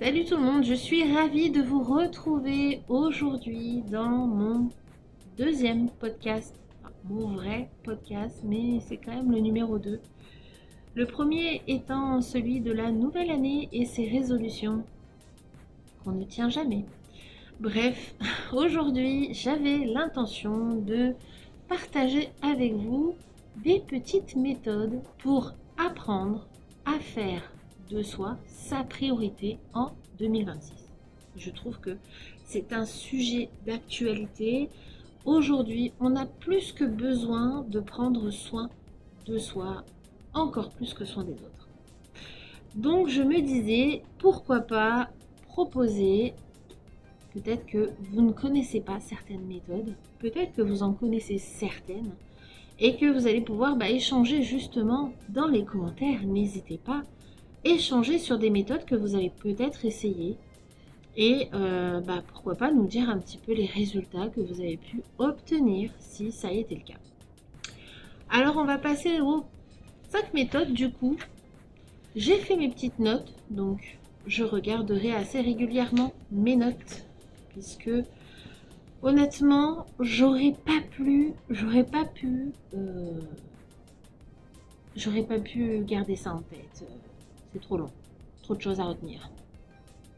Salut tout le monde, je suis ravie de vous retrouver aujourd'hui dans mon deuxième podcast, enfin, mon vrai podcast, mais c'est quand même le numéro 2. Le premier étant celui de la nouvelle année et ses résolutions qu'on ne tient jamais. Bref, aujourd'hui j'avais l'intention de partager avec vous des petites méthodes pour apprendre à faire de soi sa priorité en 2026. Je trouve que c'est un sujet d'actualité. Aujourd'hui, on a plus que besoin de prendre soin de soi, encore plus que soin des autres. Donc je me disais, pourquoi pas proposer, peut-être que vous ne connaissez pas certaines méthodes, peut-être que vous en connaissez certaines, et que vous allez pouvoir échanger justement dans les commentaires. N'hésitez pas, échanger sur des méthodes que vous avez peut-être essayées et pourquoi pas nous dire un petit peu les résultats que vous avez pu obtenir si ça a été le cas. Alors on va passer aux 5 méthodes du coup. J'ai fait mes petites notes, donc je regarderai assez régulièrement mes notes puisque honnêtement j'aurais pas pu garder ça en tête. C'est trop long, trop de choses à retenir,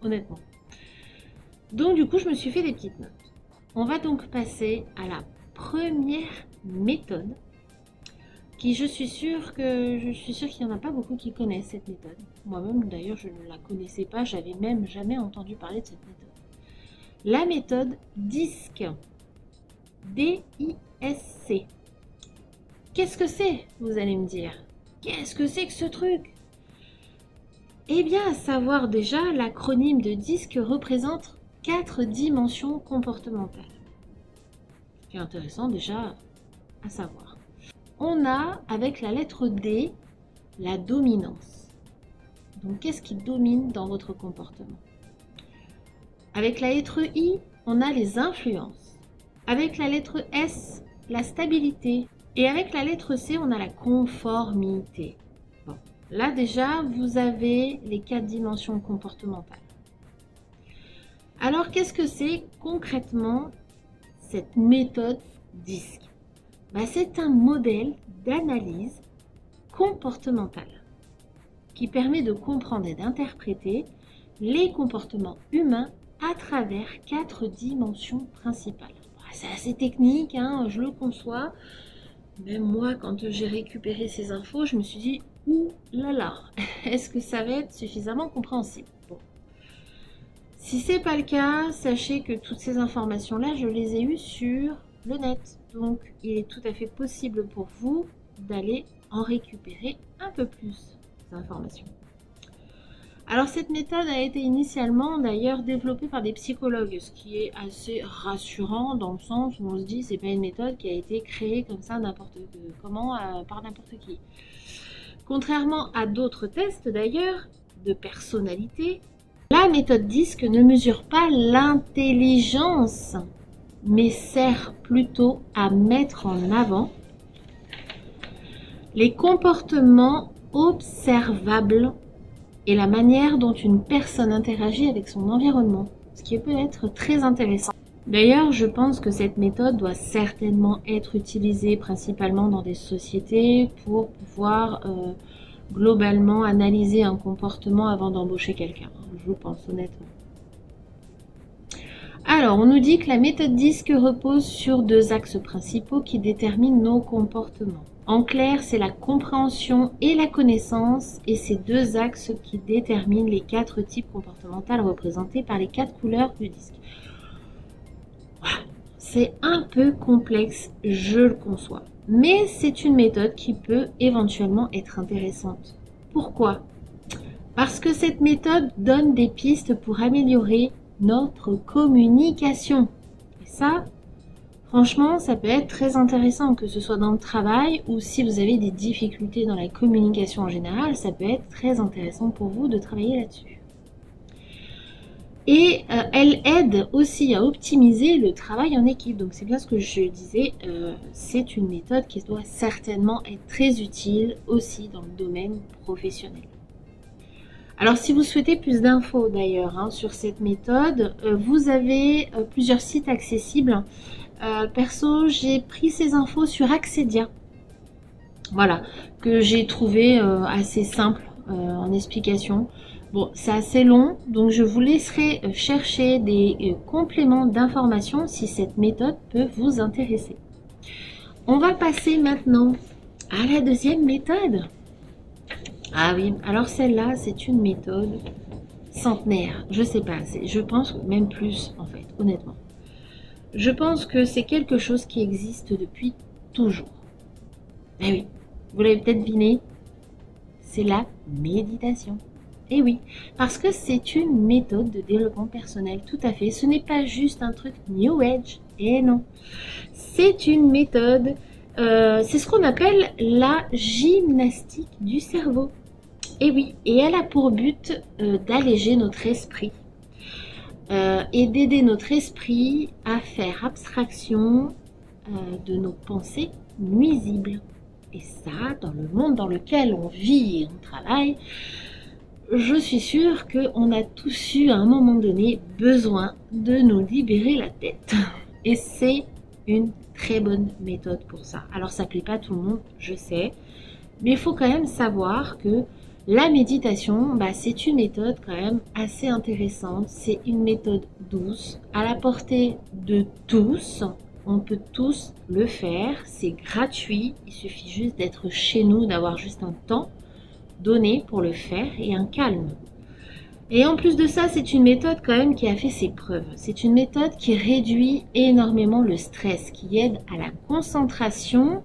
honnêtement. Donc du coup je me suis fait des petites notes. On va donc passer à la première méthode qui je suis sûre qu'il n'y en a pas beaucoup qui connaissent cette méthode. Moi-même d'ailleurs je ne la connaissais pas, j'avais même jamais entendu parler de cette méthode. La méthode DISC. D-I-S-C. Qu'est-ce que c'est, vous allez me dire? Qu'est-ce que c'est que ce truc? Eh bien, à savoir déjà, l'acronyme de DISC représente 4 dimensions comportementales. Ce qui est intéressant déjà à savoir. On a, avec la lettre D, la dominance. Donc, qu'est-ce qui domine dans votre comportement? Avec la lettre I, on a les influences. Avec la lettre S, la stabilité. Et avec la lettre C, on a la conformité. Bon, là déjà, vous avez les 4 dimensions comportementales. Alors, qu'est-ce que c'est concrètement cette méthode DISC? C'est un modèle d'analyse comportementale qui permet de comprendre et d'interpréter les comportements humains à travers 4 dimensions principales. C'est assez technique, je le conçois. Même moi, quand j'ai récupéré ces infos, je me suis dit, ouh là là, est-ce que ça va être suffisamment compréhensible? Bon. Si c'est pas le cas, sachez que toutes ces informations-là, je les ai eues sur le net. Donc, il est tout à fait possible pour vous d'aller en récupérer un peu plus d'informations. Alors, cette méthode a été initialement d'ailleurs développée par des psychologues, ce qui est assez rassurant dans le sens où on se dit c'est pas une méthode qui a été créée comme ça n'importe comment par n'importe qui. Contrairement à d'autres tests d'ailleurs de personnalité, la méthode DISC ne mesure pas l'intelligence, mais sert plutôt à mettre en avant les comportements observables et la manière dont une personne interagit avec son environnement, ce qui peut être très intéressant. D'ailleurs, je pense que cette méthode doit certainement être utilisée principalement dans des sociétés pour pouvoir globalement analyser un comportement avant d'embaucher quelqu'un. Je pense honnêtement. Alors, on nous dit que la méthode DISC repose sur 2 axes principaux qui déterminent nos comportements. En clair, c'est la compréhension et la connaissance, et ces 2 axes qui déterminent les 4 types comportementaux représentés par les 4 couleurs du disque. C'est un peu complexe, je le conçois, mais c'est une méthode qui peut éventuellement être intéressante. Pourquoi? Parce que cette méthode donne des pistes pour améliorer notre communication. Et ça, franchement, ça peut être très intéressant, que ce soit dans le travail ou si vous avez des difficultés dans la communication en général, ça peut être très intéressant pour vous de travailler là-dessus. Et elle aide aussi à optimiser le travail en équipe. Donc c'est bien ce que je disais, c'est une méthode qui doit certainement être très utile aussi dans le domaine professionnel. Alors si vous souhaitez plus d'infos d'ailleurs sur cette méthode, vous avez plusieurs sites accessibles. Perso, j'ai pris ces infos sur Accedia. Voilà, que j'ai trouvé assez simple en explication. Bon, c'est assez long, donc je vous laisserai chercher des compléments d'information si cette méthode peut vous intéresser. On va passer maintenant à la deuxième méthode. Ah oui, alors celle-là, c'est une méthode centenaire. Je sais pas, je pense même plus en fait, honnêtement. Je pense que c'est quelque chose qui existe depuis toujours. Eh oui, vous l'avez peut-être deviné, c'est la méditation. Eh oui, parce que c'est une méthode de développement personnel, tout à fait. Ce n'est pas juste un truc New Age, et non. C'est une méthode, c'est ce qu'on appelle la gymnastique du cerveau. Et oui, et elle a pour but d'alléger notre esprit et d'aider notre esprit à faire abstraction de nos pensées nuisibles. Et ça, dans le monde dans lequel on vit et on travaille, je suis sûre qu'on a tous eu à un moment donné besoin de nous libérer la tête. Et c'est une très bonne méthode pour ça. Alors ça plaît pas à tout le monde, je sais, mais il faut quand même savoir que la méditation, c'est une méthode quand même assez intéressante. C'est une méthode douce, à la portée de tous. On peut tous le faire, c'est gratuit. Il suffit juste d'être chez nous, d'avoir juste un temps donné pour le faire et un calme. Et en plus de ça, c'est une méthode quand même qui a fait ses preuves. C'est une méthode qui réduit énormément le stress, qui aide à la concentration,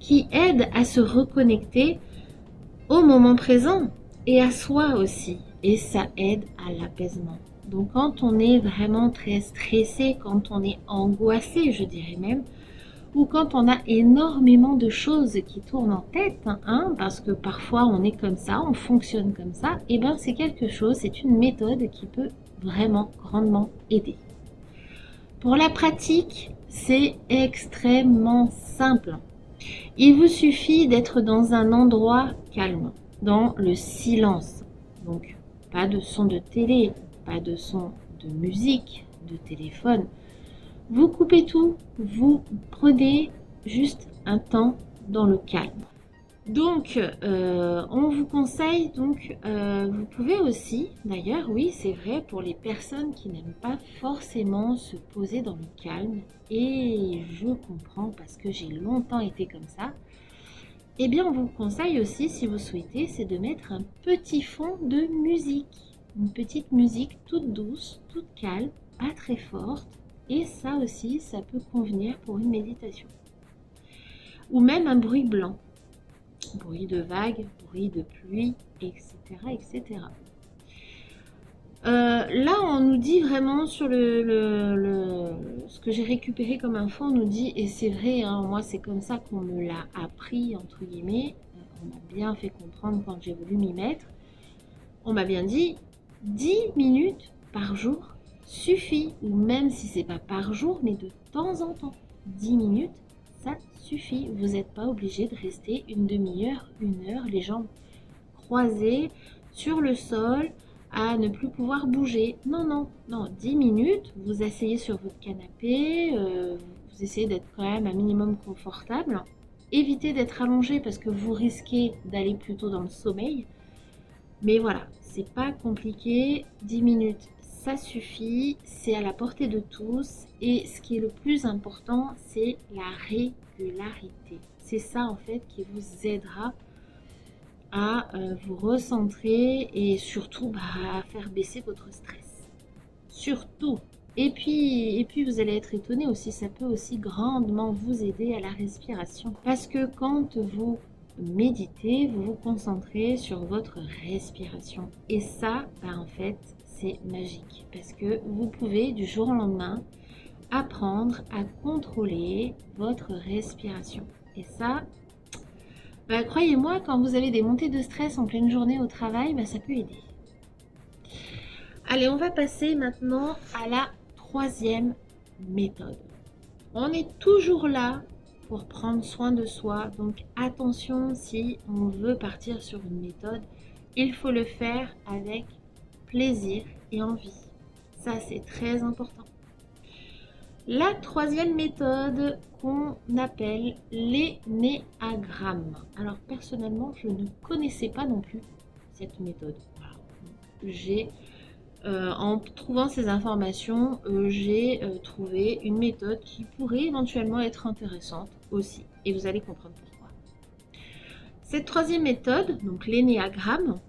qui aide à se reconnecter au moment présent et à soi aussi. Et ça aide à l'apaisement. Donc quand on est vraiment très stressé, quand on est angoissé, je dirais même, ou quand on a énormément de choses qui tournent en tête, parce que parfois on est comme ça, on fonctionne comme ça, et bien c'est quelque chose, c'est une méthode qui peut vraiment grandement aider. Pour la pratique, c'est extrêmement simple. Il vous suffit d'être dans un endroit calme, dans le silence. Donc, pas de son de télé, pas de son de musique, de téléphone. Vous coupez tout, vous prenez juste un temps dans le calme. Donc, on vous conseille, vous pouvez aussi, d'ailleurs, oui, c'est vrai, pour les personnes qui n'aiment pas forcément se poser dans le calme, et je comprends parce que j'ai longtemps été comme ça, eh bien, on vous conseille aussi, si vous souhaitez, c'est de mettre un petit fond de musique. Une petite musique toute douce, toute calme, pas très forte, et ça aussi, ça peut convenir pour une méditation. Ou même un bruit blanc. Bruit de vagues, bruit de pluie, etc. etc. Là, on nous dit vraiment sur ce que j'ai récupéré comme info, on nous dit, et c'est vrai, moi c'est comme ça qu'on me l'a appris, entre guillemets, on m'a bien fait comprendre quand j'ai voulu m'y mettre, on m'a bien dit 10 minutes par jour suffit, ou même si c'est pas par jour, mais de temps en temps. 10 minutes, ça suffit. Vous n'êtes pas obligé de rester une demi-heure, une heure, les jambes croisées sur le sol, à ne plus pouvoir bouger. Non, non, non, 10 minutes, vous asseyez sur votre canapé, vous essayez d'être quand même un minimum confortable. Évitez d'être allongé parce que vous risquez d'aller plutôt dans le sommeil. Mais voilà, c'est pas compliqué, 10 minutes ça suffit, c'est à la portée de tous et ce qui est le plus important, c'est la régularité. C'est ça en fait qui vous aidera à vous recentrer et surtout à faire baisser votre stress. Surtout. Et puis vous allez être étonné aussi, ça peut aussi grandement vous aider à la respiration. Parce que quand vous méditez, vous vous concentrez sur votre respiration. Et ça, en fait, c'est magique. Parce que vous pouvez du jour au lendemain apprendre à contrôler votre respiration. Et ça, croyez-moi, quand vous avez des montées de stress en pleine journée au travail, ça peut aider. Allez, on va passer maintenant à la troisième méthode. On est toujours là pour prendre soin de soi, donc attention si on veut partir sur une méthode il faut le faire avec plaisir et envie. Ça, c'est très important. La troisième méthode qu'on appelle l'énéagramme. Alors personnellement, je ne connaissais pas non plus cette méthode. Voilà. En trouvant ces informations, j'ai trouvé une méthode qui pourrait éventuellement être intéressante aussi. Et vous allez comprendre pourquoi. Cette troisième méthode, donc l'énéagramme,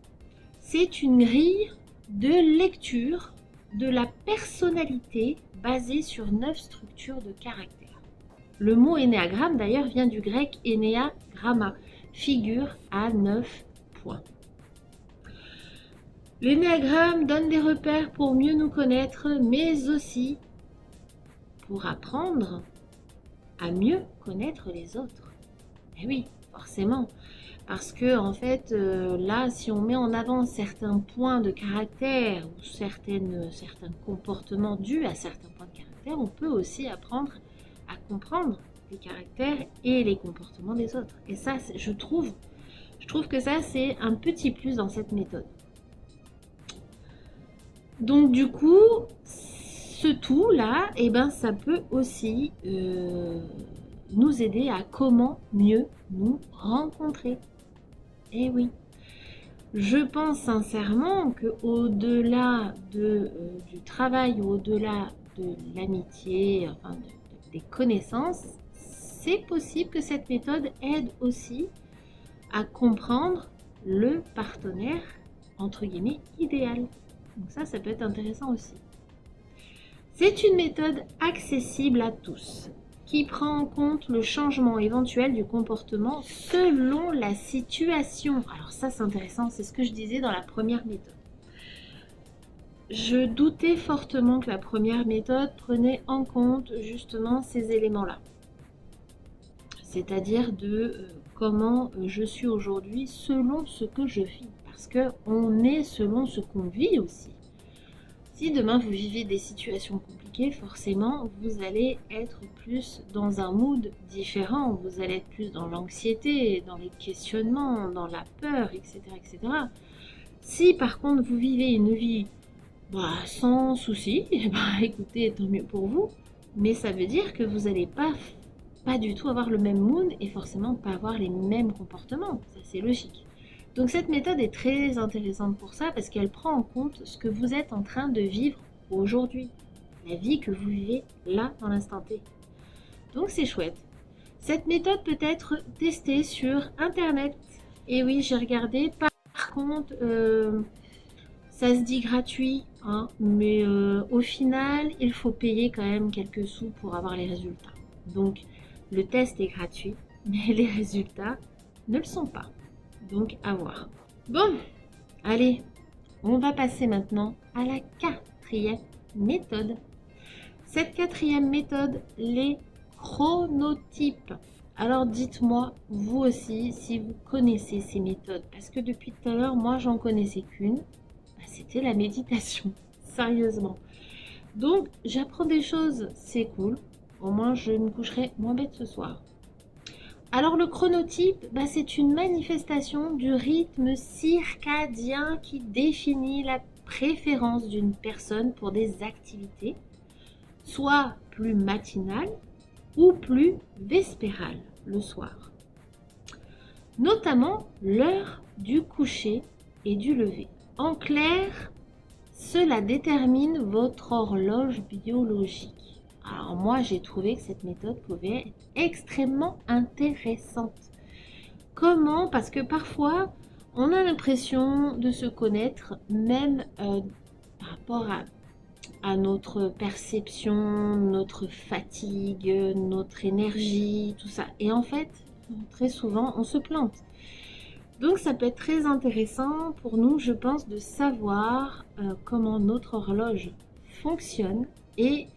c'est une grille de lecture de la personnalité basée sur 9 structures de caractères. Le mot énéagramme d'ailleurs vient du grec énéagramma, figure à 9 points. L'énéagramme donne des repères pour mieux nous connaître, mais aussi pour apprendre à mieux connaître les autres. Et oui, forcément. Parce que en fait, là, si on met en avant certains points de caractère ou certains comportements dus à certains points de caractère, on peut aussi apprendre à comprendre les caractères et les comportements des autres. Et ça, je trouve que ça, c'est un petit plus dans cette méthode. Donc du coup, ce tout là, eh ben, ça peut aussi nous aider à comment mieux nous rencontrer. Eh oui, je pense sincèrement que au-delà du travail, au-delà de l'amitié, enfin des connaissances, c'est possible que cette méthode aide aussi à comprendre le partenaire entre guillemets idéal. Donc ça peut être intéressant aussi. C'est une méthode accessible à tous, qui prend en compte le changement éventuel du comportement selon la situation. Alors ça, c'est intéressant, c'est ce que je disais dans la première méthode. Je doutais fortement que la première méthode prenait en compte justement ces éléments-là. C'est-à-dire de comment je suis aujourd'hui selon ce que je vis. Parce qu'on est selon ce qu'on vit aussi. Si demain vous vivez des situations compliquées, forcément vous allez être plus dans un mood différent, vous allez être plus dans l'anxiété, dans les questionnements, dans la peur, etc. etc. Si par contre vous vivez une vie sans souci, écoutez, tant mieux pour vous, mais ça veut dire que vous n'allez pas du tout avoir le même mood et forcément pas avoir les mêmes comportements, ça c'est logique. Donc cette méthode est très intéressante pour ça parce qu'elle prend en compte ce que vous êtes en train de vivre aujourd'hui, la vie que vous vivez là dans l'instant T. Donc c'est chouette. Cette méthode peut être testée sur internet. Et oui, j'ai regardé. Par contre, ça se dit gratuit, hein, mais au final, il faut payer quand même quelques sous pour avoir les résultats. Donc le test est gratuit, mais les résultats ne le sont pas. Donc à voir. Bon, allez, on va passer maintenant à la quatrième méthode. Cette quatrième méthode, les chronotypes. Alors dites-moi, vous aussi, si vous connaissez ces méthodes. Parce que depuis tout à l'heure, moi, j'en connaissais qu'une. C'était la méditation, sérieusement. Donc, j'apprends des choses, c'est cool. Au moins, je me coucherai moins bête ce soir. Alors le chronotype, c'est une manifestation du rythme circadien qui définit la préférence d'une personne pour des activités, soit plus matinales ou plus vespérales le soir. Notamment l'heure du coucher et du lever. En clair, cela détermine votre horloge biologique. Alors moi, j'ai trouvé que cette méthode pouvait être extrêmement intéressante. Comment? Parce que parfois, on a l'impression de se connaître, même par rapport à notre perception, notre fatigue, notre énergie, tout ça. Et en fait, très souvent, on se plante. Donc ça peut être très intéressant pour nous, je pense, de savoir comment notre horloge fonctionne et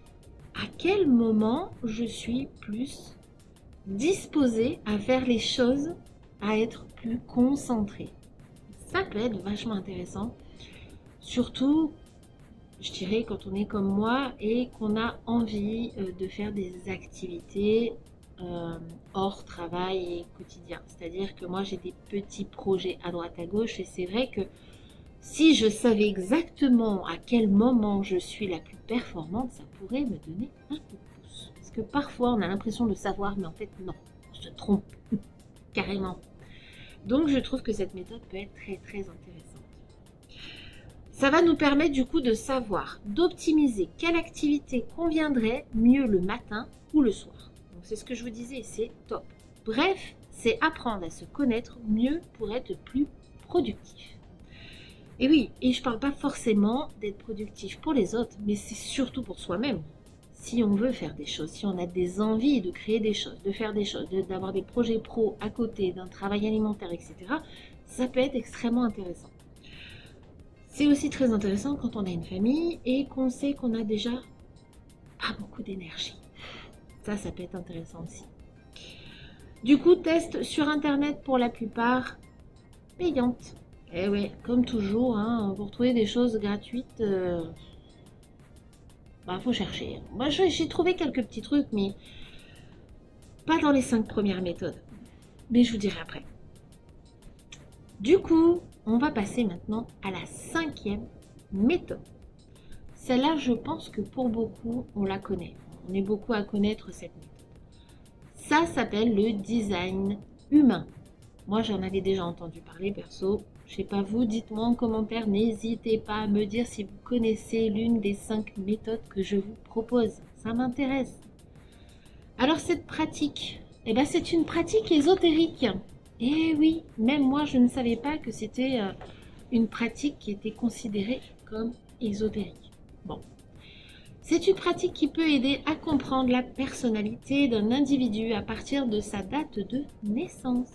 à quel moment je suis plus disposée à faire les choses, à être plus concentrée. Ça peut être vachement intéressant, surtout, je dirais, quand on est comme moi et qu'on a envie de faire des activités hors travail et quotidien. C'est-à-dire que moi, j'ai des petits projets à droite à gauche et c'est vrai que si je savais exactement à quel moment je suis la plus performante, ça pourrait me donner un coup de pouce. Parce que parfois, on a l'impression de savoir, mais en fait, non, on se trompe carrément. Donc, je trouve que cette méthode peut être très, très intéressante. Ça va nous permettre du coup de savoir, d'optimiser quelle activité conviendrait mieux le matin ou le soir. Donc, c'est ce que je vous disais, c'est top. Bref, c'est apprendre à se connaître mieux pour être plus productif. Et oui, et je ne parle pas forcément d'être productif pour les autres, mais c'est surtout pour soi-même. Si on veut faire des choses, si on a des envies de créer des choses, de faire des choses, d'avoir des projets pro à côté, d'un travail alimentaire, etc., ça peut être extrêmement intéressant. C'est aussi très intéressant quand on a une famille et qu'on sait qu'on a déjà pas beaucoup d'énergie. Ça peut être intéressant aussi. Du coup, test sur Internet pour la plupart payantes. Et ouais, comme toujours, hein, pour trouver des choses gratuites, faut chercher. Moi, j'ai trouvé quelques petits trucs, mais pas dans les 5 premières méthodes. Mais je vous dirai après. Du coup, on va passer maintenant à la 5e méthode. Celle-là, je pense que pour beaucoup, on la connaît. On est beaucoup à connaître cette méthode. Ça s'appelle le design humain. Moi, j'en avais déjà entendu parler perso. Je sais pas vous, dites-moi en commentaire, n'hésitez pas à me dire si vous connaissez l'une des 5 méthodes que je vous propose. Ça m'intéresse. Alors cette pratique, c'est une pratique ésotérique. Et oui, même moi, je ne savais pas que c'était une pratique qui était considérée comme ésotérique. Bon. C'est une pratique qui peut aider à comprendre la personnalité d'un individu à partir de sa date de naissance.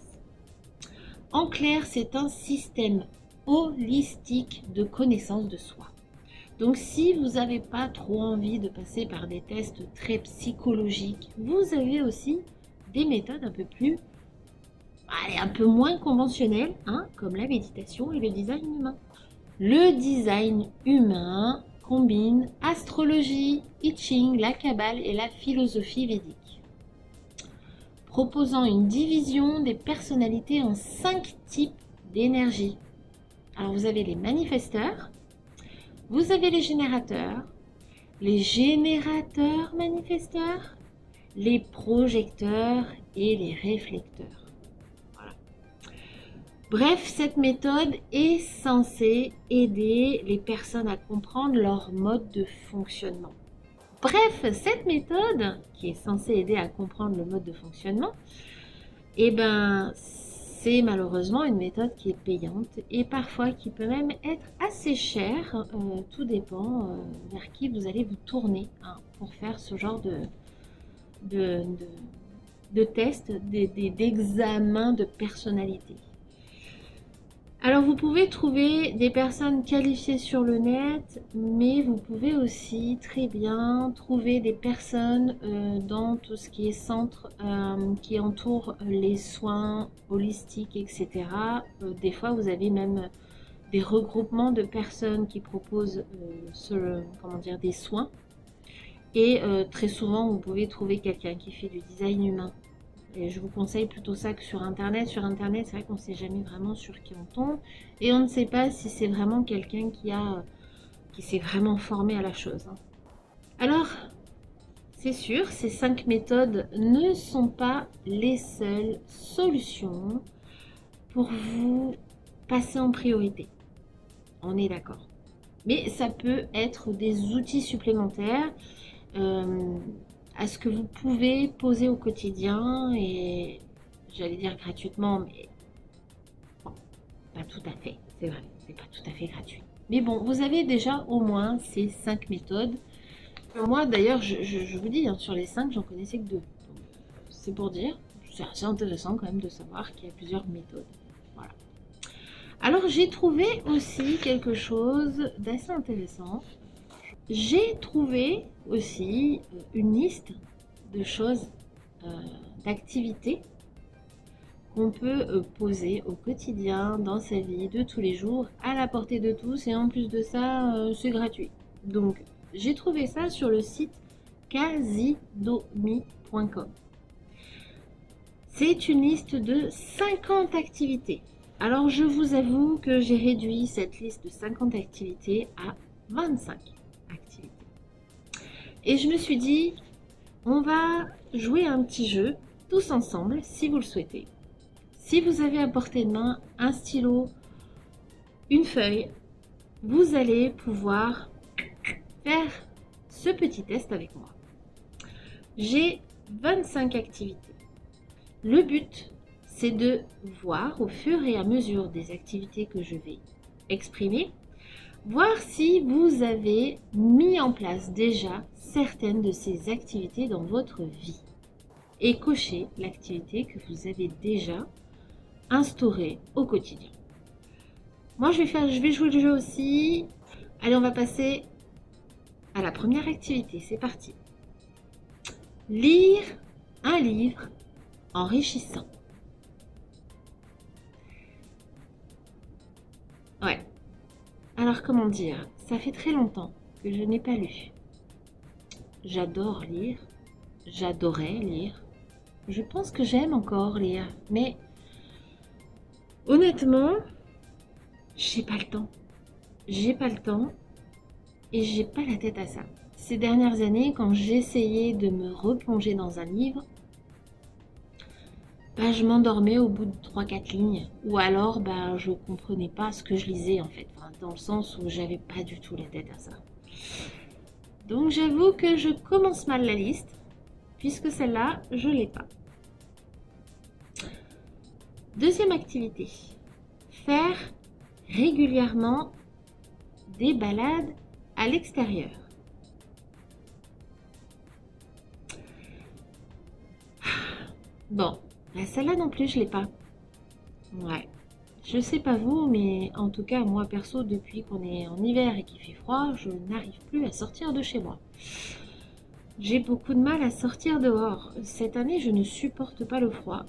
En clair, c'est un système holistique de connaissance de soi. Donc si vous n'avez pas trop envie de passer par des tests très psychologiques, vous avez aussi des méthodes un peu moins conventionnelles, comme la méditation et le design humain. Le design humain combine astrologie, I Ching, la Kabbale et la philosophie védique, proposant une division des personnalités en 5 types d'énergie. Alors vous avez les manifesteurs, vous avez les générateurs manifesteurs, les projecteurs et les réflecteurs. Voilà. Bref, cette méthode est censée aider les personnes à comprendre leur mode de fonctionnement. Bref, cette méthode, qui est censée aider à comprendre le mode de fonctionnement, c'est malheureusement une méthode qui est payante et parfois qui peut même être assez chère. Tout dépend vers qui vous allez vous tourner pour faire ce genre de tests, d'examens de personnalité. Alors vous pouvez trouver des personnes qualifiées sur le net, mais vous pouvez aussi très bien trouver des personnes dans tout ce qui est centre qui entoure les soins holistiques, etc. Des fois vous avez même des regroupements de personnes qui proposent des soins. Et très souvent vous pouvez trouver quelqu'un qui fait du design humain. Et je vous conseille plutôt ça que sur Internet. Sur Internet, c'est vrai qu'on ne sait jamais vraiment sur qui on tombe. Et on ne sait pas si c'est vraiment quelqu'un qui s'est vraiment formé à la chose. Alors, c'est sûr, ces 5 méthodes ne sont pas les seules solutions pour vous passer en priorité. On est d'accord. Mais ça peut être des outils supplémentaires à ce que vous pouvez poser au quotidien et j'allais dire gratuitement, mais bon, pas tout à fait, c'est vrai, c'est pas tout à fait gratuit. Mais bon, vous avez déjà au moins ces 5 méthodes. Moi d'ailleurs, je vous dis, sur les 5, j'en connaissais que 2. C'est pour dire, c'est assez intéressant quand même de savoir qu'il y a plusieurs méthodes. Voilà. Alors j'ai trouvé aussi quelque chose d'assez intéressant. J'ai trouvé aussi une liste de choses, d'activités qu'on peut poser au quotidien dans sa vie de tous les jours à la portée de tous et en plus de ça c'est gratuit. Donc j'ai trouvé ça sur le site casidomi.com. C'est une liste de 50 activités. Alors je vous avoue que j'ai réduit cette liste de 50 activités à 25 activités. Et je me suis dit, on va jouer à un petit jeu tous ensemble si vous le souhaitez. Si vous avez à portée de main un stylo, une feuille, vous allez pouvoir faire ce petit test avec moi. J'ai 25 activités. Le but, c'est de voir au fur et à mesure des activités que je vais exprimer, voir si vous avez mis en place déjà certaines de ces activités dans votre vie et cocher l'activité que vous avez déjà instaurée au quotidien. Moi, je vais jouer le jeu aussi. Allez, on va passer à la première activité. C'est parti. Lire un livre enrichissant. Ouais. Alors, comment dire? Ça fait très longtemps que je n'ai pas lu. J'adore lire. J'adorais lire. Je pense que j'aime encore lire. Mais honnêtement, j'ai pas le temps. J'ai pas le temps et j'ai pas la tête à ça. Ces dernières années, quand j'essayais de me replonger dans un livre, je m'endormais au bout de 3-4 lignes. Ou alors, je comprenais pas ce que je lisais en fait. Enfin, dans le sens où j'avais pas du tout la tête à ça. Donc j'avoue que je commence mal la liste, puisque celle-là, je l'ai pas. Deuxième activité. Faire régulièrement des balades à l'extérieur. Bon, celle-là non plus, je l'ai pas. Ouais. Je sais pas vous, mais en tout cas, moi perso, depuis qu'on est en hiver et qu'il fait froid, je n'arrive plus à sortir de chez moi. J'ai beaucoup de mal à sortir dehors. Cette année, je ne supporte pas le froid.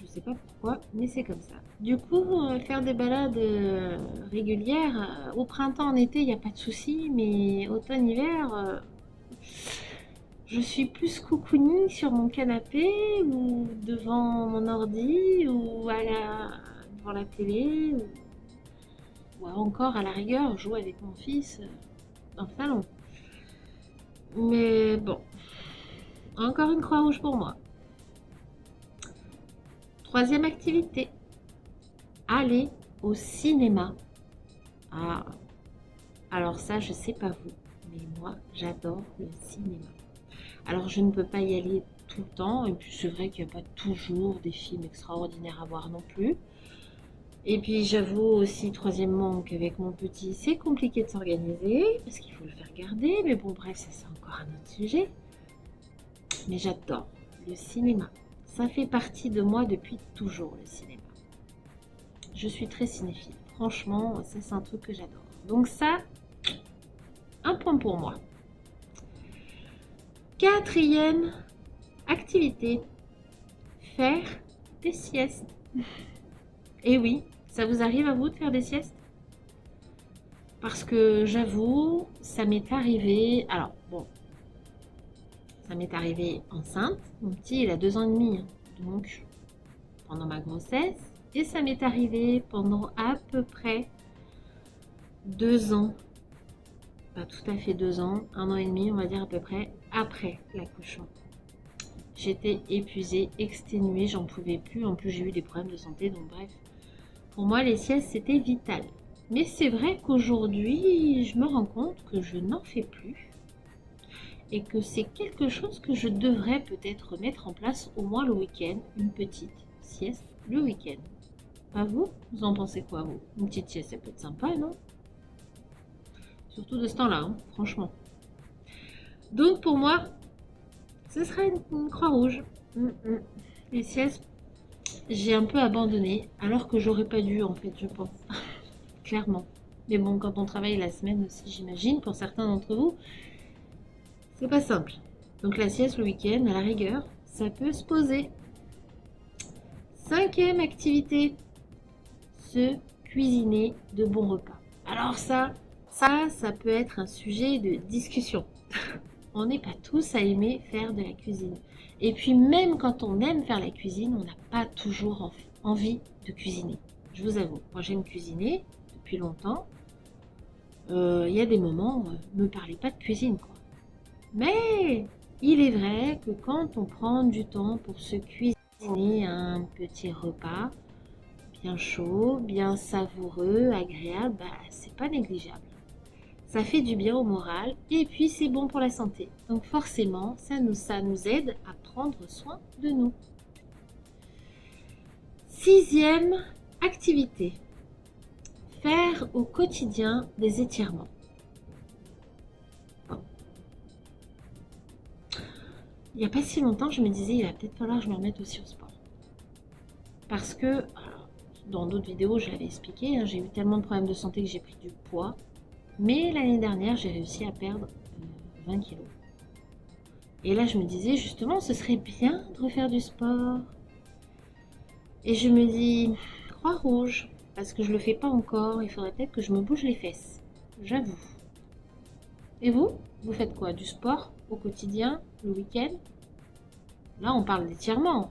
Je sais pas pourquoi, mais c'est comme ça. Du coup, faire des balades régulières, au printemps, en été, il n'y a pas de souci, mais automne-hiver, je suis plus cocooning sur mon canapé ou devant mon ordi ou devant la télé ou encore à la rigueur jouer avec mon fils dans le salon. Mais bon, encore une croix rouge pour moi. Troisième activité, aller au cinéma. Ah, alors ça, je sais pas vous, mais moi, j'adore le cinéma. Alors, je ne peux pas y aller tout le temps, et puis c'est vrai qu'il n'y a pas toujours des films extraordinaires à voir non plus. Et puis, j'avoue aussi, troisièmement, qu'avec mon petit, c'est compliqué de s'organiser, parce qu'il faut le faire garder, mais bon, bref, ça c'est encore un autre sujet. Mais j'adore le cinéma. Ça fait partie de moi depuis toujours, le cinéma. Je suis très cinéphile. Franchement, ça c'est un truc que j'adore. Donc ça, un point pour moi. Quatrième activité, faire des siestes. Et oui, ça vous arrive à vous de faire des siestes? Parce que j'avoue, ça m'est arrivé... Alors, bon, ça m'est arrivé enceinte. Mon petit, il a 2 ans et demi. Donc, pendant ma grossesse. Et ça m'est arrivé pendant à peu près 2 ans. Pas tout à fait 2 ans, 1 an et demi, on va dire à peu près, après l'accouchement. J'étais épuisée, exténuée, j'en pouvais plus. En plus, j'ai eu des problèmes de santé, donc bref. Pour moi, les siestes, c'était vital. Mais c'est vrai qu'aujourd'hui, je me rends compte que je n'en fais plus. Et que c'est quelque chose que je devrais peut-être mettre en place au moins le week-end. Une petite sieste le week-end. Pas vous? Vous en pensez quoi, vous? Une petite sieste, ça peut être sympa, non? Surtout de ce temps-là, hein, franchement. Donc pour moi, ce sera une croix rouge. Les siestes, j'ai un peu abandonné, alors que j'aurais pas dû en fait, je pense. Clairement. Mais bon, quand on travaille la semaine aussi, j'imagine, pour certains d'entre vous, c'est pas simple. Donc la sieste le week-end, à la rigueur, ça peut se poser. Cinquième activité, se cuisiner de bons repas. Alors ça peut être un sujet de discussion. On n'est pas tous à aimer faire de la cuisine. Et puis même quand on aime faire la cuisine, on n'a pas toujours envie de cuisiner. Je vous avoue, moi j'aime cuisiner depuis longtemps. Il y a des moments, ne me parlez pas de cuisine, quoi. Mais il est vrai que quand on prend du temps pour se cuisiner un petit repas, bien chaud, bien savoureux, agréable, bah, c'est pas négligeable. Ça fait du bien au moral et puis c'est bon pour la santé. Donc forcément, ça nous aide à prendre soin de nous. 6e activité. Faire au quotidien des étirements. Bon. Il n'y a pas si longtemps, je me disais, il va peut-être falloir que je me remette aussi au sport. Parce que, alors, dans d'autres vidéos, je l'avais expliqué, hein, j'ai eu tellement de problèmes de santé que j'ai pris du poids. Mais l'année dernière, j'ai réussi à perdre 20 kilos. Et là, je me disais, justement, ce serait bien de refaire du sport. Et je me dis, croix rouge, parce que je le fais pas encore, il faudrait peut-être que je me bouge les fesses. J'avoue. Et vous? Vous faites quoi? Du sport au quotidien, le week-end? Là, on parle d'étirement.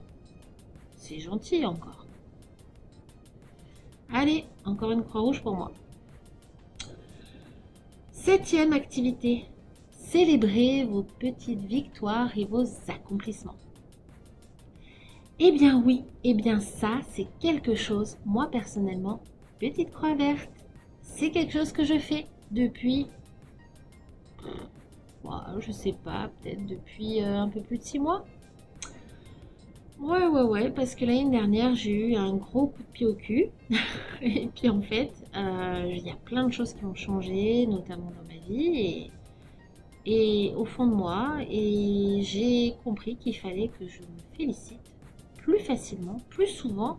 C'est gentil encore. Allez, encore une croix rouge pour moi. 7e activité. Célébrez vos petites victoires et vos accomplissements. Eh bien oui, eh bien ça, c'est quelque chose, moi personnellement, petite croix verte, c'est quelque chose que je fais depuis, je sais pas, peut-être depuis un peu plus de 6 mois. Ouais, parce que l'année dernière, j'ai eu un gros coup de pied au cul. Et puis en fait, il y a plein de choses qui ont changé, notamment dans ma vie et au fond de moi. Et j'ai compris qu'il fallait que je me félicite plus facilement, plus souvent,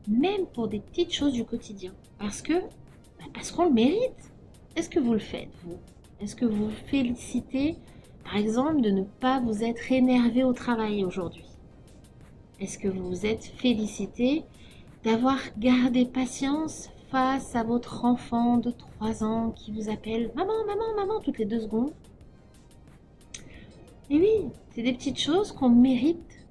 même pour des petites choses du quotidien. Parce qu'on le mérite. Est-ce que vous le faites, vous? Est-ce que vous vous félicitez, par exemple, de ne pas vous être énervé au travail aujourd'hui? Est-ce que vous vous êtes félicité d'avoir gardé patience face à votre enfant de 3 ans qui vous appelle « Maman, maman, maman » toutes les 2 secondes? Et oui, c'est des petites choses qu'on mérite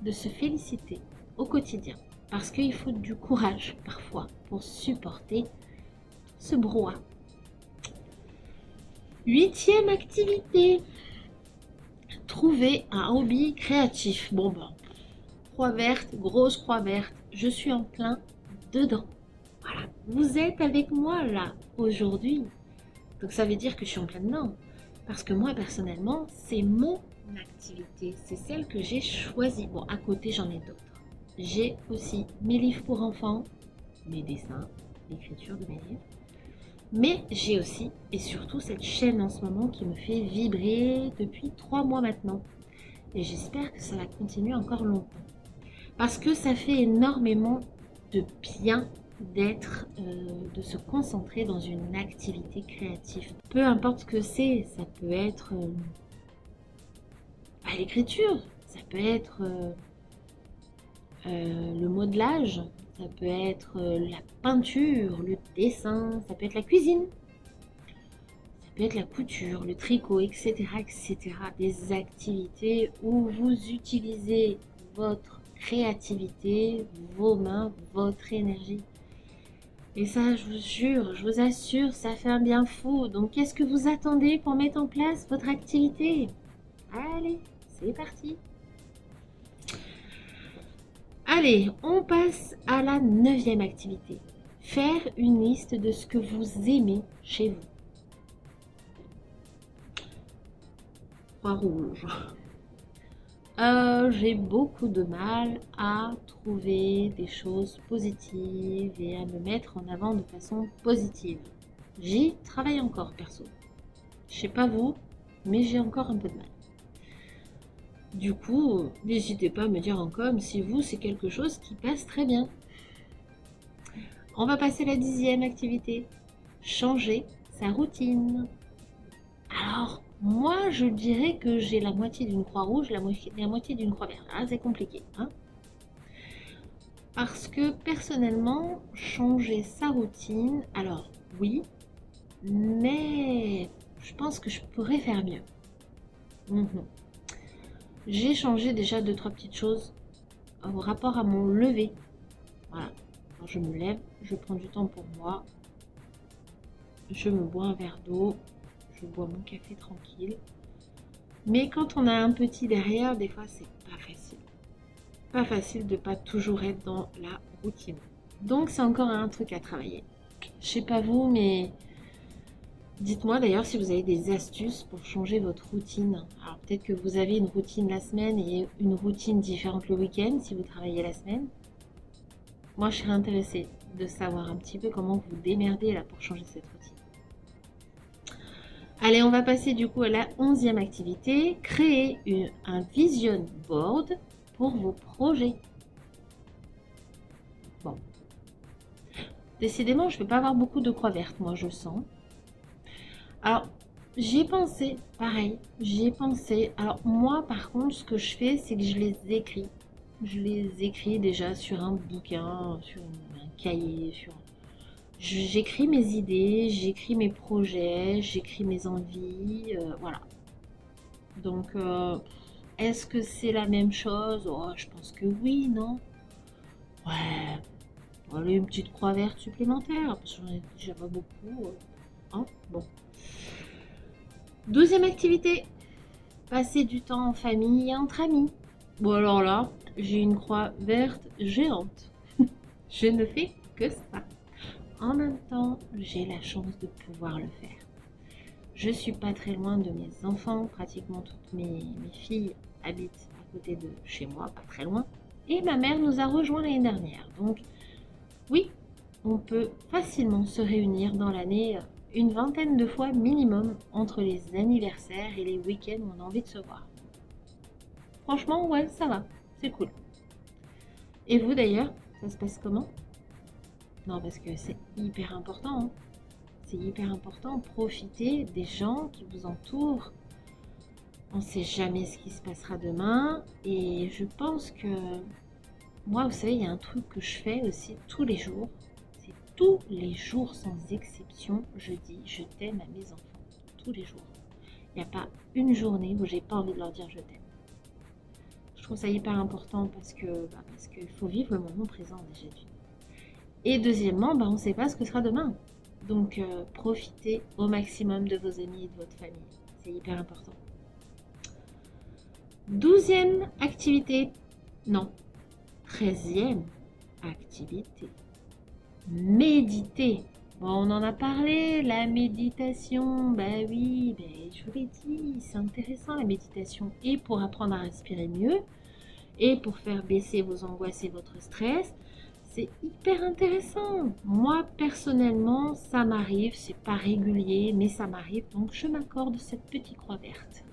de se féliciter au quotidien. Parce qu'il faut du courage parfois pour supporter ce brouhaha. 8e activité. Trouver un hobby créatif. Bon ben, croix verte, grosse croix verte, je suis en plein dedans. Voilà, vous êtes avec moi là aujourd'hui. Donc ça veut dire que je suis en plein dedans. Parce que moi personnellement, c'est mon activité, c'est celle que j'ai choisie. Bon, à côté j'en ai d'autres. J'ai aussi mes livres pour enfants, mes dessins, l'écriture de mes livres. Mais j'ai aussi et surtout cette chaîne en ce moment qui me fait vibrer depuis 3 mois maintenant. Et j'espère que ça va continuer encore longtemps. Parce que ça fait énormément de bien d'être, de se concentrer dans une activité créative. Peu importe ce que c'est, ça peut être l'écriture, ça peut être le modelage, ça peut être la peinture, le dessin, ça peut être la cuisine, ça peut être la couture, le tricot, etc., etc. Des activités où vous utilisez votre créativité, vos mains, votre énergie. Et ça, je vous jure, je vous assure, ça fait un bien fou. Donc, qu'est-ce que vous attendez pour mettre en place votre activité? Allez, c'est parti! Allez, on passe à la 9e activité. Faire une liste de ce que vous aimez chez vous. Croix rouge. J'ai beaucoup de mal à trouver des choses positives et à me mettre en avant de façon positive. J'y travaille encore, perso. Je sais pas vous, mais j'ai encore un peu de mal. Du coup, n'hésitez pas à me dire en com si vous, c'est quelque chose qui passe très bien. On va passer à la 10e activité. Changer sa routine. Alors, moi, je dirais que j'ai la moitié d'une croix rouge, la moitié d'une croix verte. Ah, c'est compliqué, hein? Parce que, personnellement, changer sa routine, alors, oui, mais je pense que je pourrais faire mieux. j'ai changé déjà 2-3 petites choses au rapport à mon lever. Voilà, quand je me lève, je prends du temps pour moi, je me bois un verre d'eau, je bois mon café tranquille. Mais quand on a un petit derrière, des fois c'est pas facile. Pas facile de pas toujours être dans la routine. Donc c'est encore un truc à travailler. Je sais pas vous, mais dites-moi d'ailleurs si vous avez des astuces pour changer votre routine. Alors peut-être que vous avez une routine la semaine et une routine différente le week-end si vous travaillez la semaine. Moi je serais intéressée de savoir un petit peu comment vous démerdez là pour changer cette routine. Allez, on va passer du coup à la 11e activité. Créer un vision board pour vos projets. Bon. Décidément, je ne vais pas avoir beaucoup de croix vertes, moi je sens. Alors, j'ai pensé, pareil, j'ai pensé. Alors moi, par contre, ce que je fais, c'est que je les écris. Je les écris déjà sur un bouquin, sur un cahier, j'écris mes idées, j'écris mes projets, j'écris mes envies, voilà. Donc, est-ce que c'est la même chose? Oh, je pense que oui, non? Ouais, allez, une petite croix verte supplémentaire, parce que j'en ai déjà pas beaucoup. Hein, bon. 12e activité, passer du temps en famille et entre amis. Bon, alors là, j'ai une croix verte géante. Je ne fais que ça. En même temps, j'ai la chance de pouvoir le faire. Je suis pas très loin de mes enfants, pratiquement toutes mes filles habitent à côté de chez moi, pas très loin. Et ma mère nous a rejoints l'année dernière. Donc oui, on peut facilement se réunir dans l'année une vingtaine de fois minimum entre les anniversaires et les week-ends où on a envie de se voir. Franchement, ouais, ça va, c'est cool. Et vous d'ailleurs, ça se passe comment? Non, parce que c'est hyper important, hein. C'est hyper important, profitez des gens qui vous entourent. On ne sait jamais ce qui se passera demain. Et je pense que moi, vous savez, il y a un truc que je fais aussi tous les jours. C'est tous les jours sans exception, je dis je t'aime à mes enfants. Tous les jours. Il n'y a pas une journée où j'ai pas envie de leur dire je t'aime. Je trouve ça hyper important parce qu'il faut vivre le moment présent déjà d'une. Et deuxièmement, on ne sait pas ce que sera demain. Donc profitez au maximum de vos amis et de votre famille. C'est hyper important. 12e activité. Non. 13e activité. Méditer. Bon, on en a parlé, la méditation. Bah oui, je vous l'ai dit, c'est intéressant la méditation. Et pour apprendre à respirer mieux, et pour faire baisser vos angoisses et votre stress. C'est hyper intéressant. Moi, personnellement, ça m'arrive. C'est pas régulier, mais ça m'arrive. Donc, je m'accorde cette petite croix verte.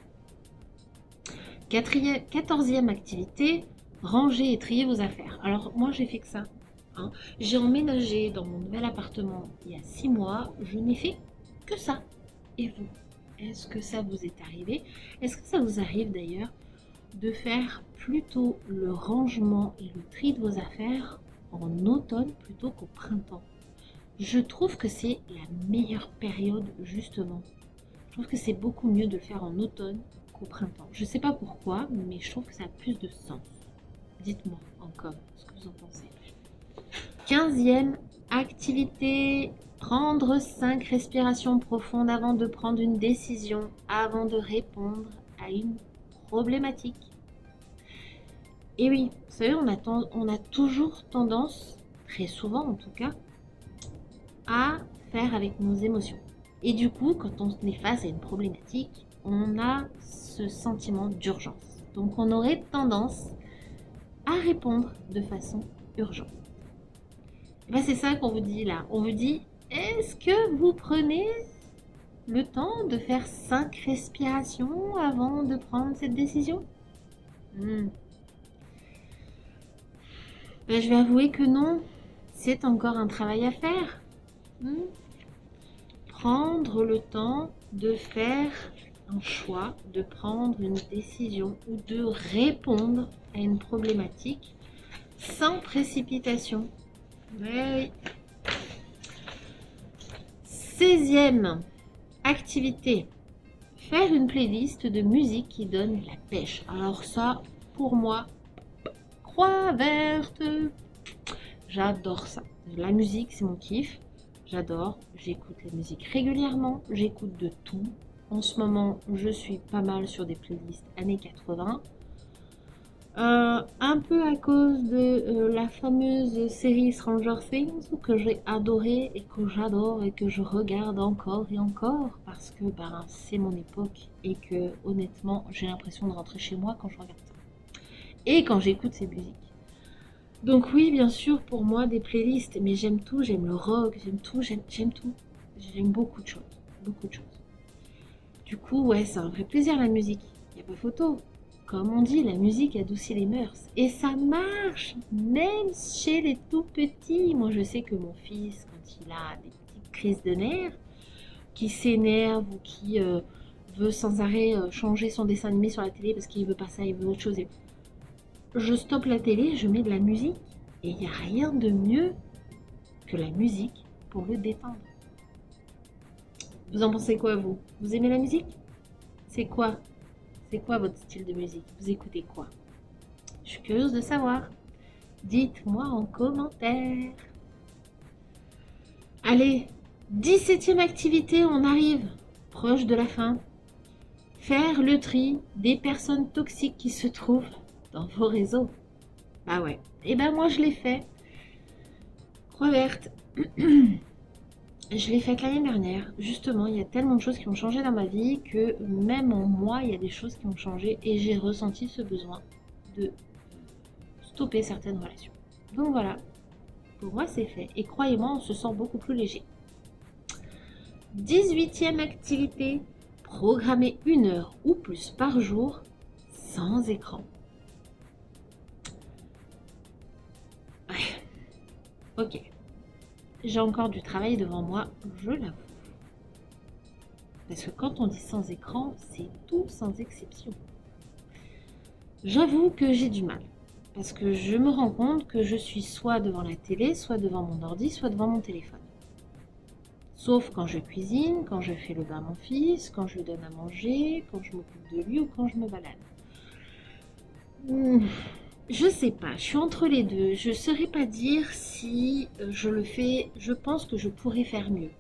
14e activité, ranger et trier vos affaires. Alors, moi, j'ai fait que ça. Hein. J'ai emménagé dans mon nouvel appartement il y a 6 mois. Je n'ai fait que ça. Et vous? Est-ce que ça vous est arrivé? Est-ce que ça vous arrive d'ailleurs de faire plutôt le rangement et le tri de vos affaires en automne plutôt qu'au printemps? Je trouve que c'est la meilleure période justement. Je trouve que c'est beaucoup mieux de le faire en automne qu'au printemps. Je ne sais pas pourquoi, mais je trouve que ça a plus de sens. Dites-moi encore ce que vous en pensez. 15e activité, prendre 5 respirations profondes avant de prendre une décision, avant de répondre à une problématique. Et oui, vous savez, on a toujours tendance, très souvent en tout cas, à faire avec nos émotions. Et du coup, quand on est face à une problématique, on a ce sentiment d'urgence. Donc on aurait tendance à répondre de façon urgente. C'est ça qu'on vous dit là. On vous dit, est-ce que vous prenez le temps de faire 5 respirations avant de prendre cette décision? Je vais avouer que non, c'est encore un travail à faire. Prendre le temps de faire un choix, de prendre une décision ou de répondre à une problématique sans précipitation. Oui. 16e activité, faire une playlist de musique qui donne la pêche. Alors ça, pour moi, croix verte. J'adore ça. La musique, c'est mon kiff. J'adore. J'écoute la musique régulièrement. J'écoute de tout. En ce moment, je suis pas mal sur des playlists années 80. Un peu à cause de la fameuse série Stranger Things que j'ai adoré et que j'adore et que je regarde encore et encore parce que c'est mon époque et que honnêtement j'ai l'impression de rentrer chez moi quand je regarde ça et quand j'écoute ces musiques. Donc oui, bien sûr, pour moi des playlists, mais j'aime tout, j'aime le rock, j'aime tout, j'aime tout, j'aime beaucoup de choses, beaucoup de choses. Du coup, ouais, c'est un vrai plaisir la musique, il n'y a pas photo. Comme on dit, la musique adoucit les mœurs. Et ça marche, même chez les tout petits. Moi, je sais que mon fils, quand il a des petites crises de nerfs, qui s'énerve ou qui veut sans arrêt changer son dessin animé sur la télé parce qu'il veut pas ça, il veut autre chose. Je stoppe la télé, je mets de la musique. Et il n'y a rien de mieux que la musique pour le détendre. Vous en pensez quoi, vous? Vous aimez la musique? C'est quoi? C'est quoi votre style de musique? Vous écoutez quoi? Je suis curieuse de savoir. Dites-moi en commentaire. Allez, 17e activité, on arrive proche de la fin. Faire le tri des personnes toxiques qui se trouvent dans vos réseaux. Bah ouais. Et ben moi je l'ai fait. Croix verte. Je l'ai faite l'année dernière. Justement, il y a tellement de choses qui ont changé dans ma vie que même en moi, il y a des choses qui ont changé et j'ai ressenti ce besoin de stopper certaines relations. Donc voilà, pour moi c'est fait. Et croyez-moi, on se sent beaucoup plus léger. 18e activité, programmer 1 heure ou plus par jour sans écran. Ouais, ok. J'ai encore du travail devant moi, je l'avoue. Parce que quand on dit sans écran, c'est tout sans exception. J'avoue que j'ai du mal. Parce que je me rends compte que je suis soit devant la télé, soit devant mon ordi, soit devant mon téléphone. Sauf quand je cuisine, quand je fais le bain à mon fils, quand je lui donne à manger, quand je m'occupe de lui ou quand je me balade. Je sais pas, je suis entre les deux. Je ne saurais pas dire si je le fais. Je pense que je pourrais faire mieux.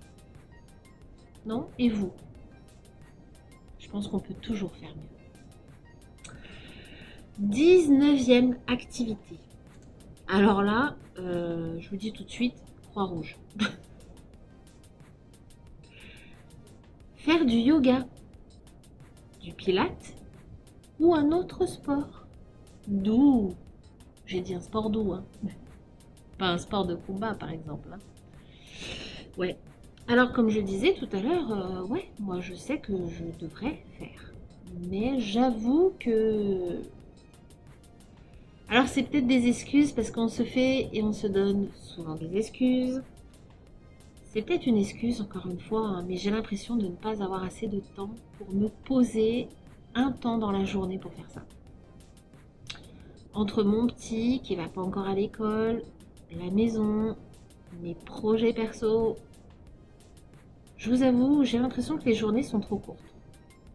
Non? Et vous? Je pense qu'on peut toujours faire mieux. 19e activité. Alors là, je vous dis tout de suite, croix rouge. Faire du yoga, du pilates ou un autre sport. Doux. J'ai dit un sport doux, hein. Pas un sport de combat, par exemple. Hein. Ouais. Alors, comme je disais tout à l'heure, ouais, moi je sais que je devrais faire. Mais j'avoue que... Alors, c'est peut-être des excuses parce qu'on se fait et on se donne souvent des excuses. C'est peut-être une excuse, encore une fois, hein, mais j'ai l'impression de ne pas avoir assez de temps pour me poser un temps dans la journée pour faire ça. Entre mon petit qui va pas encore à l'école, la maison, mes projets perso, je vous avoue, j'ai l'impression que les journées sont trop courtes.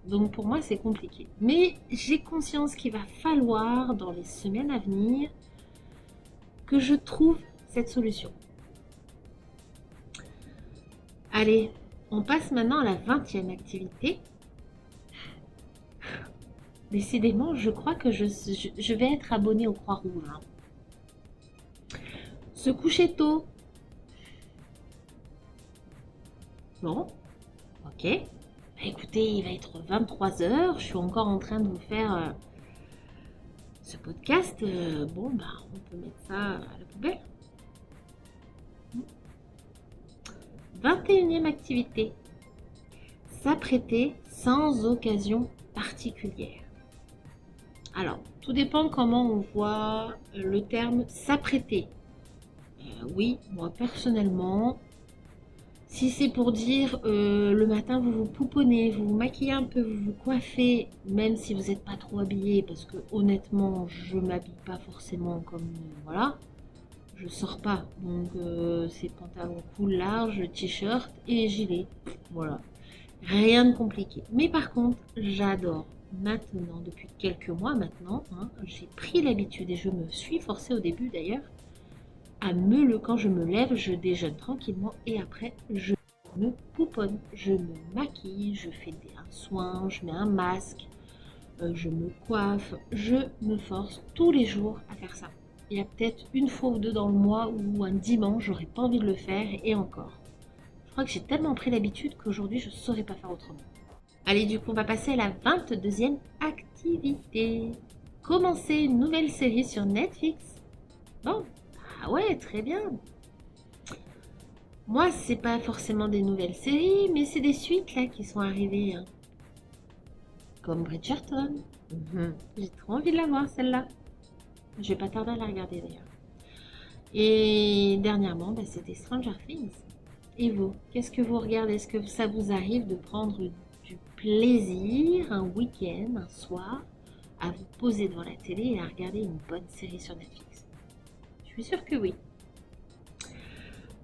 Donc pour moi, c'est compliqué. Mais j'ai conscience qu'il va falloir, dans les semaines à venir, que je trouve cette solution. Allez, on passe maintenant à la 20e activité. Décidément, je crois que je vais être abonnée au Croix-Rouge. Hein. Se coucher tôt. Bon, ok. Bah, écoutez, il va être 23h. Je suis encore en train de vous faire ce podcast. Bon, bah, on peut mettre ça à la poubelle. 21e activité. S'apprêter sans occasion particulière. Alors, tout dépend comment on voit le terme s'apprêter. Oui, moi personnellement, si c'est pour dire le matin vous vous pouponnez, vous vous maquillez un peu, vous vous coiffez, même si vous n'êtes pas trop habillé, parce que honnêtement, je m'habille pas forcément comme voilà, je sors pas, donc c'est pantalon cool large, t-shirt et gilet, voilà. Rien de compliqué. Mais par contre, j'adore maintenant, depuis quelques mois maintenant, hein, j'ai pris l'habitude et je me suis forcée au début d'ailleurs, quand je me lève, je déjeune tranquillement et après, je me pouponne, je me maquille, je fais un soin, je mets un masque, je me coiffe, je me force tous les jours à faire ça. Il y a peut-être une fois ou deux dans le mois ou un dimanche, j'aurais pas envie de le faire et encore. Je crois que j'ai tellement pris l'habitude qu'aujourd'hui, je ne saurais pas faire autrement. Allez, du coup, on va passer à la 22e activité. Commencer une nouvelle série sur Netflix. Bon, ah ouais, très bien. Moi, c'est pas forcément des nouvelles séries, mais c'est des suites là qui sont arrivées, hein. Comme Bridgerton. J'ai trop envie de la voir celle-là. Je vais pas tarder à la regarder d'ailleurs. Et dernièrement, c'était Stranger Things. Et vous, qu'est-ce que vous regardez? Est-ce que ça vous arrive de prendre du plaisir un week-end, un soir, à vous poser devant la télé et à regarder une bonne série sur Netflix? Je suis sûre que oui.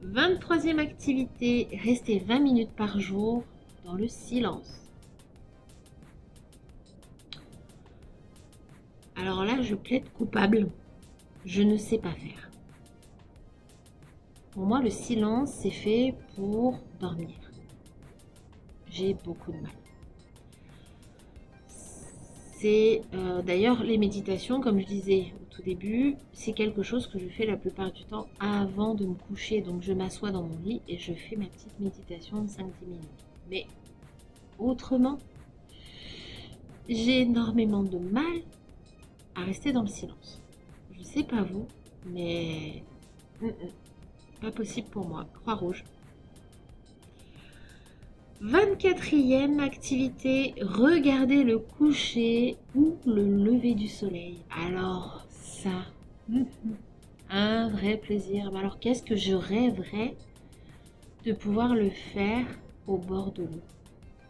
23e activité, rester 20 minutes par jour dans le silence. Alors là, je plaide coupable. Je ne sais pas faire. Pour moi, le silence, c'est fait pour dormir. J'ai beaucoup de mal. C'est d'ailleurs les méditations, comme je disais au tout début, c'est quelque chose que je fais la plupart du temps avant de me coucher. Donc je m'assois dans mon lit et je fais ma petite méditation de 5-10 minutes. Mais autrement, j'ai énormément de mal à rester dans le silence. Je sais pas vous, mais pas possible pour moi. Croix rouge. 24e activité, regarder le coucher ou le lever du soleil. Alors ça, un vrai plaisir. Mais alors qu'est-ce que je rêverais de pouvoir le faire au bord de l'eau,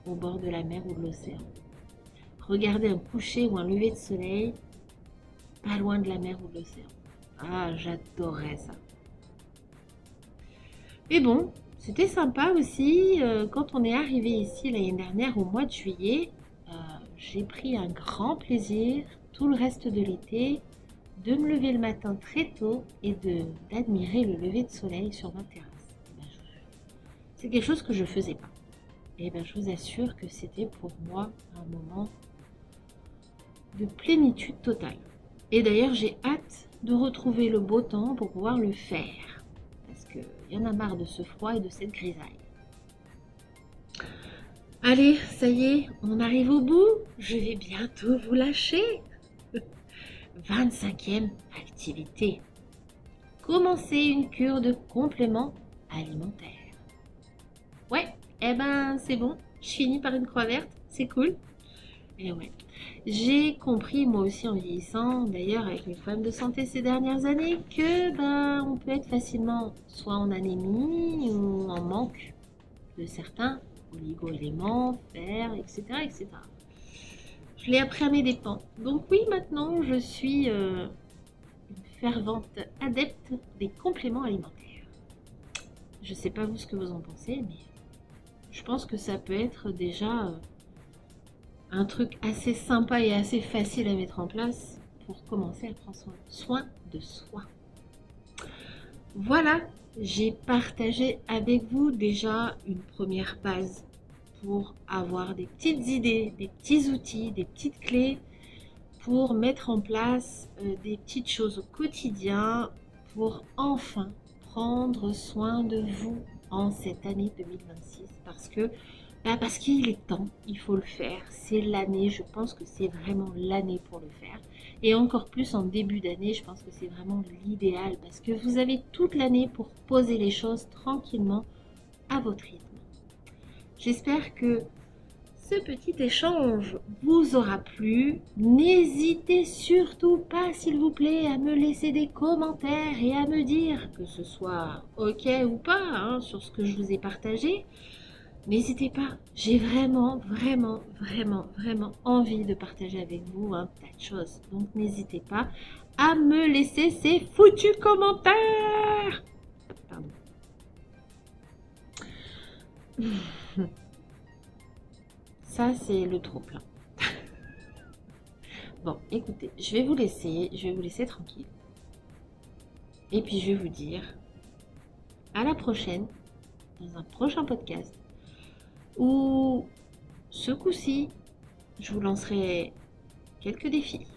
au bord de la mer ou de l'océan. Regarder un coucher ou un lever de soleil pas loin de la mer ou de l'océan. Ah, j'adorerais ça. Mais bon, c'était sympa aussi, quand on est arrivé ici l'année dernière au mois de juillet, j'ai pris un grand plaisir tout le reste de l'été de me lever le matin très tôt et d'admirer le lever de soleil sur ma terrasse. C'est quelque chose que je ne faisais pas. Et je vous assure que c'était pour moi un moment de plénitude totale. Et d'ailleurs, j'ai hâte de retrouver le beau temps pour pouvoir le faire. Parce qu'il y en a marre de ce froid et de cette grisaille. Allez, ça y est, on arrive au bout. Je vais bientôt vous lâcher. 25e activité. Commencer une cure de compléments alimentaires. Ouais, c'est bon. Je finis par une croix verte. C'est cool. Et ouais. J'ai compris moi aussi en vieillissant, d'ailleurs avec mes problèmes de santé ces dernières années, que on peut être facilement soit en anémie ou en manque de certains oligo-éléments, fer, etc., etc. Je l'ai appris à mes dépens. Donc oui, maintenant je suis une fervente adepte des compléments alimentaires. Je sais pas vous ce que vous en pensez, mais je pense que ça peut être déjà un truc assez sympa et assez facile à mettre en place pour commencer à prendre soin de soi. Voilà, j'ai partagé avec vous déjà une première base pour avoir des petites idées, des petits outils, des petites clés pour mettre en place des petites choses au quotidien pour enfin prendre soin de vous en cette année 2026 parce qu'il est temps, il faut le faire, c'est l'année, je pense que c'est vraiment l'année pour le faire. Et encore plus en début d'année, je pense que c'est vraiment l'idéal parce que vous avez toute l'année pour poser les choses tranquillement à votre rythme. J'espère que ce petit échange vous aura plu. N'hésitez surtout pas, s'il vous plaît, à me laisser des commentaires et à me dire que ce soit ok ou pas sur ce que je vous ai partagé. N'hésitez pas, j'ai vraiment envie de partager avec vous un tas de choses. Donc n'hésitez pas à me laisser ces foutus commentaires. Pardon. Ça, c'est le trop-plein. Bon, écoutez, je vais vous laisser tranquille. Et puis, je vais vous dire à la prochaine, dans un prochain podcast, où ce coup-ci, je vous lancerai quelques défis.